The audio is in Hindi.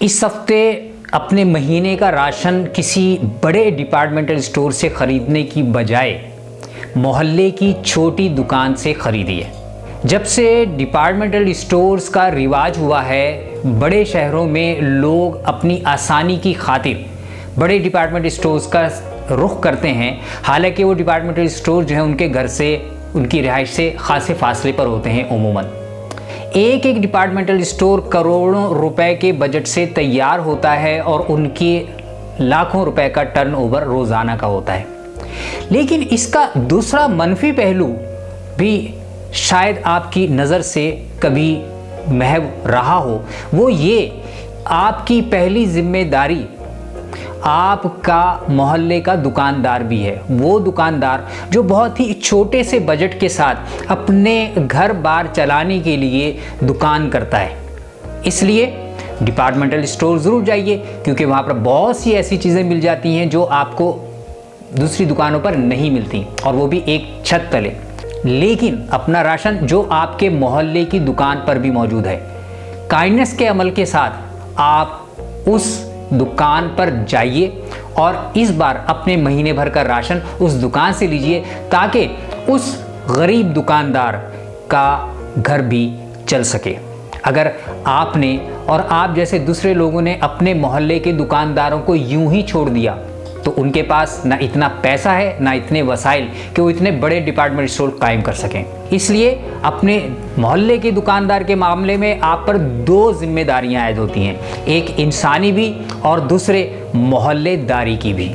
इस हफ्ते अपने महीने का राशन किसी बड़े डिपार्टमेंटल स्टोर से ख़रीदने की बजाय मोहल्ले की छोटी दुकान से ख़रीदिए। जब से डिपार्टमेंटल स्टोर्स का रिवाज हुआ है, बड़े शहरों में लोग अपनी आसानी की खातिर बड़े डिपार्टमेंट स्टोर्स का रुख करते हैं। हालांकि वो डिपार्टमेंटल स्टोर जो है उनके घर से, उनकी रिहाइश से खासे फासले पर होते हैं। उमूमन एक डिपार्टमेंटल स्टोर करोड़ों रुपए के बजट से तैयार होता है और उनके लाखों रुपए का टर्नओवर रोज़ाना का होता है। लेकिन इसका दूसरा मनफी पहलू भी शायद आपकी नज़र से कभी महव रहा हो। वो ये, आपकी पहली जिम्मेदारी आपका मोहल्ले का दुकानदार भी है। वो दुकानदार जो बहुत ही छोटे से बजट के साथ अपने घर बार चलाने के लिए दुकान करता है। इसलिए डिपार्टमेंटल स्टोर ज़रूर जाइए, क्योंकि वहाँ पर बहुत सी ऐसी चीज़ें मिल जाती हैं जो आपको दूसरी दुकानों पर नहीं मिलती, और वो भी एक छत तले। लेकिन अपना राशन जो आपके मोहल्ले की दुकान पर भी मौजूद है, काइंडनेस के अमल के साथ आप उस दुकान पर जाइए और इस बार अपने महीने भर का राशन उस दुकान से लीजिए, ताकि उस गरीब दुकानदार का घर भी चल सके। अगर आपने और आप जैसे दूसरे लोगों ने अपने मोहल्ले के दुकानदारों को यूं ही छोड़ दिया, तो उनके पास ना इतना पैसा है, ना इतने वसाइल कि वो इतने बड़े डिपार्टमेंट स्टोर कायम कर सकें। इसलिए अपने मोहल्ले के दुकानदार के मामले में आप पर दो जिम्मेदारियां आयद होती हैं, एक इंसानी भी और दूसरे मोहल्लेदारी की भी।